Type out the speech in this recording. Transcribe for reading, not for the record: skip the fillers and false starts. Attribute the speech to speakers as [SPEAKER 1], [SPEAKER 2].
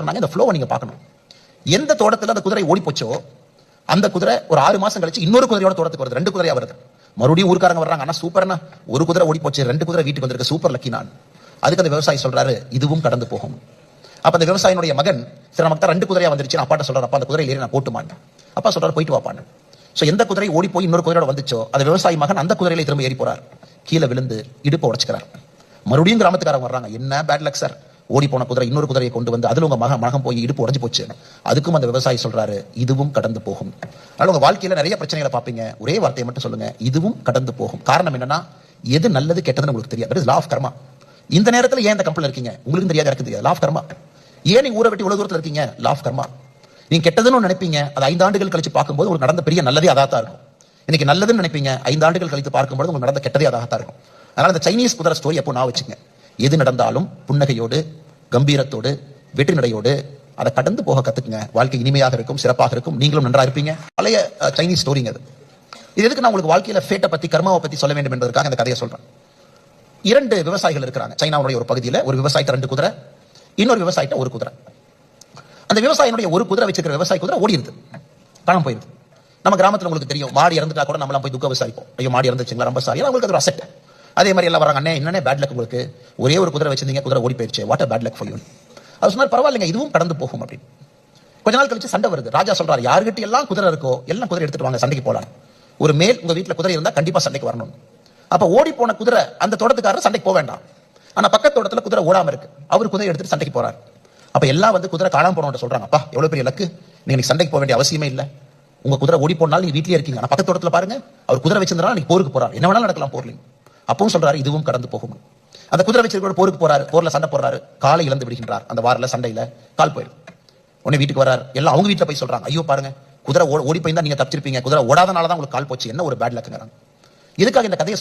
[SPEAKER 1] காட்டுறாங்க, இந்த ஃப்ளோவை நீங்க பார்க்கணும். எந்த தோட்டத்தில் அந்த குதிரை ஓடி போச்சோ அந்த குதிரை ஒரு 6 மாசம் கழிச்சு இன்னொரு குதிரையோட தோட்டத்துக்கு வருது, 2 குதிரையா வருது. மறுபடியும் ஊர்க்காரங்க வர்றாங்க, ஆனா சூப்பர்னா ஒரு குதிரை ஓடி போச்சு, 2 குதிரை வீட்டுக்கு வந்திருக்கு, சூப்பர் லக்கி நான். அதுக்கு அந்த விவசாயி சொல்றாரு, இதுவும் கடந்து போகும். அப்ப அந்த விவசாயினுடைய மகன், சரி நமக்கு 2 குதிரையா வந்துருச்சு, அப்பாட்ட சொல்றாரு, அப்பா அந்த குதிரை ஏறி நான் போட்டு மாட்டேன். அப்பா சொல்றாரு, போயிட்டு வாப்பான்னு. சோ எந்த குதிரை ஓடி போய் இன்னொரு குதிரையோட வந்துச்சோ அந்த விவசாயி மகன் அந்த குதிரையில திரும்ப ஏறி போறார், கீழே விழுந்து இடுப்பு உடைச்சுக்கிறார். மறுபடியும் கிராமத்துக்காரங்க வர்றாங்க, என்ன பேட் லக் சார், ஓடி போன குதிரை இன்னொரு குதிரையை கொண்டு வந்து அதுல உங்க மகன் போய் இடுப்பு உடைஞ்சு போச்சு. அதுக்கும் அந்த விவசாயி சொல்றாரு, இதுவும் கடந்து போகும். அதனால உங்க வாழ்க்கையில நிறைய பிரச்சனைகளை பார்ப்பீங்க, ஒரே வார்த்தையை மட்டும் சொல்லுங்க, இதுவும் கடந்து போகும். காரணம் என்னன்னா, எது நல்லது கெட்டதுன்னு உங்களுக்கு தெரியாது. லா ஆஃப் கர்மா. இந்த நேரத்தில் ஏன் இந்த கம்பெனில இருக்கீங்க உங்களுக்கு தெரியாது, எனக்கு தெரியாது. லா ஆஃப் கர்மா. ஏன் நீங்க ஊரை விட்டு இவ்வளவு தூரத்தில் இருக்கீங்க, லா ஆஃப் கர்மா. நீங்க கெட்டதுன்னு நினைப்பீங்க, அது 5 ஆண்டுகள் கழிச்சு பார்க்கும்போது உங்களுக்கு நடந்த பெரிய நல்லதே அதாத்தான் இருக்கும். இன்னைக்கு நல்லதுன்னு நினைப்பீங்க, 5 ஆண்டுகள் கழித்து பார்க்கும்போது உங்களுக்கு நடந்த கெட்டதே அதாத்தான் இருக்கும். அதனால இந்த சைனீஸ் குதிரை ஸ்டோரி எப்போ நான் வச்சுங்க, எது நடந்தாலும் புன்னகையோடு, கம்பீரத்தோடு, வெற்றி நடையோடு அதை கடந்து போக கத்துக்குங்க. வாழ்க்கை இனிமையாக இருக்கும், சிறப்பாக இருக்கும், நீங்களும் நன்றா இருப்பீங்க. பழைய சைனீஸ் ஸ்டோரிங்க அது. இது எதுக்கு நான் உங்களுக்கு வாழ்க்கையில ஃபேட்டை பத்தி, கர்மாவை பத்தி சொல்ல வேண்டும் என்பதற்காக இந்த கதையை சொல்றேன். 2 விவசாயிகள் இருக்கிறாங்க சைனாவுடைய ஒரு பகுதியில். ஒரு விவசாயிட்ட 2 குதிரை, இன்னொரு விவசாயிட்ட 1 குதிரை. அந்த விவசாயினுடைய 1 குதிரை வச்சிருக்கிற விவசாயி குதிரை ஓடிடுது, பணம் போயிருது. நம்ம கிராமத்தில் உங்களுக்கு தெரியும், மாடு இறந்துட்டா கூட நம்மளாம் போய் துக்க விசாரிப்போம், ஐயோ மாடு இறந்துச்சுங்களா, ரொம்ப சாரி, அவங்களுக்கு அது ஒரு அசெட். அதே மாதிரி எல்லாம் வராங்க, அண்ணே என்னன்னே பேட் லக் உங்களுக்கு, ஒரே ஒரு குதிரை வச்சிருந்தீங்க, குதிரை ஓடி போயிடுச்சு, what a bad luck for you. அது சொன்னார், பரவாயில்லைங்க இதுவும் கடந்து போகும் அப்படின்னு. கொஞ்ச நாள் கழிச்சு சண்டை வருது. ராஜா சொல்றாரு, யாருகிட்ட எல்லாம் குதிரை இருக்கோ எல்லாம் குதிரை எடுத்துட்டு வாங்க, சண்டைக்கு போலாம். ஒரு மேல் உங்க வீட்டுல குதிரை இருந்தா கண்டிப்பா சண்டைக்கு வரணும். அப்ப ஓடி போன குதிரை அந்த தோட்டத்துக்காரர் சண்டைக்கு போக வேண்டாம், ஆனா பக்கத்து தோட்டத்துல குதிரை ஓடாம இருக்கு, அவர் குதிரை எடுத்துட்டு சண்டைக்கு போறாரு. அப்ப எல்லாம் வந்து குதிரை காணாம போனவங்க சொல்றாங்க, அப்பா எவ்வளவு பெரிய லக்கு, நீங்க சண்டைக்கு போக வேண்டிய அவசியமே இல்ல, உங்க குதிரை ஓடி போனாலும் நீங்க வீட்லயே இருக்கீங்க. ஆனா பக்கத்து தோட்டத்துல பாருங்க, அவர் குதிரை வச்சிருந்தா நீங்க போருக்கு போறாரு, என்ன வேணாலும் நடக்கலாம் போர்ல. அப்பவும் சொல்றாரு, இதுவும் கடந்து போகும். அந்த குதிரை வச்சிருக்க போருக்கு போறாரு, போர்ல சண்டை போடுறாரு, காலை இழந்து விடுகின்றார். அந்த வாரில சண்டையில கால் போயிடும். உடனே வீட்டுக்கு வராரு, எல்லாம் அவங்க வீட்டுல போய் சொல்றாங்க, ஐயோ பாருங்க குதிரை ஓடி போய் தான் நீங்க தப்பிச்சிருப்பீங்க, குதிரை ஓடாதனால தான் உங்களுக்கு கால் போச்சு, என்ன ஒரு பேட் லக்குங்கிறாங்க. எதுக்காக இந்த கதையை